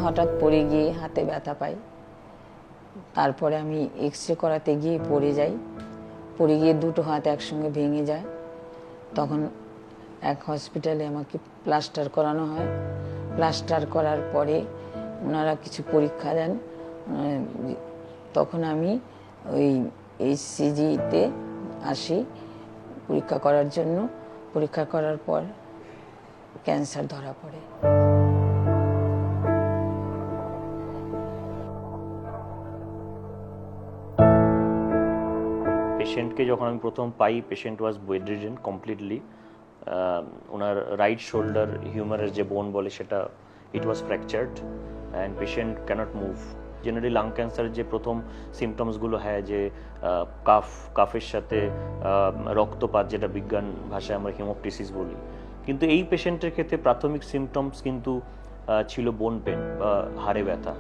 হঠাৎ পড়ে গিয়ে হাতে ব্যথা পাই। তারপরে আমি এক্সরে করাতে গিয়ে পড়ে যাই, পড়ে গিয়ে দুটো হাত একসঙ্গে ভেঙে যায়। তখন এক হসপিটালে আমাকে প্লাস্টার করানো হয়। প্লাস্টার করার পরে ওনারা কিছু পরীক্ষা দেন। তখন আমি ওই HCGতে আসি পরীক্ষা করার জন্য। পরীক্ষা করার পর ক্যান্সার ধরা পড়ে। পেশেন্টকে যখন আমি প্রথম পাই, পেশেন্ট ওয়াজ বেডরিডেন কমপ্লিটলি। ওনার রাইট শোল্ডার হিউমারের যে বোন বলে সেটা it was fractured and patient cannot move. Generally lung ক্যান্সারের যে প্রথম সিমটমসগুলো হয় যে কাফের সাথে রক্তপাত, যেটা বিজ্ঞান ভাষায় আমরা হিমোপটিসিস বলি, কিন্তু এই পেশেন্টের ক্ষেত্রে প্রাথমিক সিমটমস কিন্তু ছিল বোন পেন বা হাড়ে ব্যথা।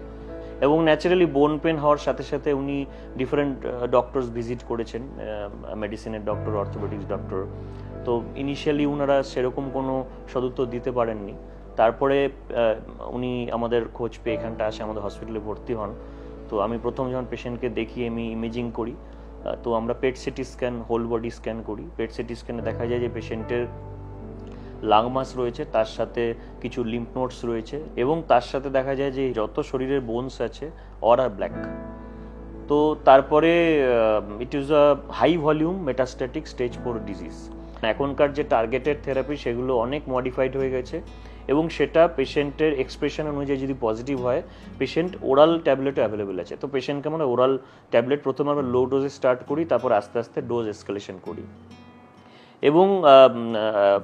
এবং ন্যাচারালি বোন পেন হওয়ার সাথে সাথে উনি ডিফারেন্ট ডক্টরস ভিজিট করেছেন, মেডিসিনের ডক্টর, অর্থোপেডিক্স ডক্টর। তো ইনিশিয়ালি ওনারা সেরকম কোনো সদুত্তর দিতে পারেননি। তারপরে উনি আমাদের খোঁজ পেয়ে এখানটা আসে, আমাদের হসপিটালে ভর্তি হন। তো আমি প্রথম যখন পেশেন্টকে দেখি, আমি ইমেজিং করি। তো আমরা PET CT scan, whole body scan করি। পেট সিটি স্ক্যানে দেখা যায় যে পেশেন্টের লাং মাস রয়েছে, তার সাথে কিছু লিম্ফ নোডস রয়েছে, এবং তার সাথে দেখা যায় যে যত শরীরের বোনস আছে অল আর ব্ল্যাক। তো তারপরে it is a high volume metastatic stage 4 disease. এখনকার যে টার্গেটেড থেরাপি সেগুলো অনেক মডিফাইড হয়ে গেছে, এবং সেটা পেশেন্টের এক্সপ্রেশন অনুযায়ী যদি পজিটিভ হয়, পেশেন্ট ওরাল ট্যাবলেটও অ্যাভেলেবেল আছে। তো পেশেন্টকে আমরা ওরাল ট্যাবলেট প্রথমে আমরা লো ডোজে স্টার্ট করি, তারপর আস্তে আস্তে ডোজ এসকেলেশন করি। এবং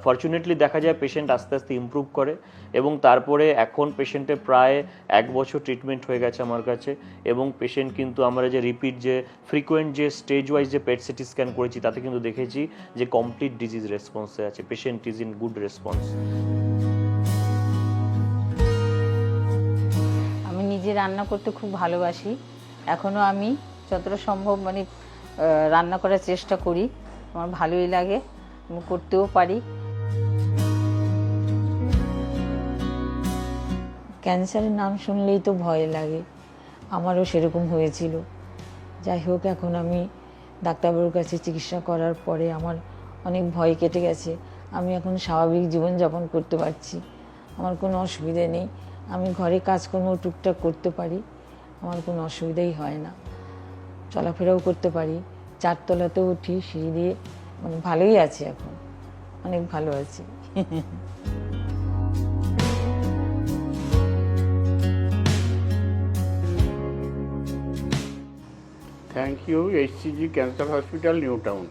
ফরচুনেটলি দেখা যায় পেশেন্ট আস্তে আস্তে ইমপ্রুভ করে, এবং তারপরে এখন পেশেন্টের প্রায় 1 বছর ট্রিটমেন্ট হয়ে গেছে আমার কাছে। এবং পেশেন্ট কিন্তু আমরা যে রিপিট যে ফ্রিকোয়েন্ট যে স্টেজ ওয়াইজ যে পেট সিটি স্ক্যান করেছি, তাতে কিন্তু দেখেছি যে কমপ্লিট ডিজিজ রেসপন্সে আছে, patient is in good response. আমি নিজে রান্না করতে খুব ভালোবাসি। এখনও আমি যতটা সম্ভব রান্না করার চেষ্টা করি, আমার ভালোই লাগে, আমি করতেও পারি। ক্যান্সারের নাম শুনলেই তো ভয় লাগে, আমারও সেরকম হয়েছিল। যাই হোক, এখন আমি ডাক্তারবাবুর কাছে চিকিৎসা করার পরে আমার অনেক ভয় কেটে গেছে। আমি এখন স্বাভাবিক জীবনযাপন করতে পারছি, আমার কোনো অসুবিধে নেই। আমি ঘরে কাজকর্ম টুকটাক করতে পারি, আমার কোনো অসুবিধাই হয় না। চলাফেরাও করতে পারি, 4 তলাতেও উঠি সিঁড়ি দিয়ে, ভালোই আছি, এখন অনেক ভালো আছি। Thank you, HCG Cancer Hospital, New Town.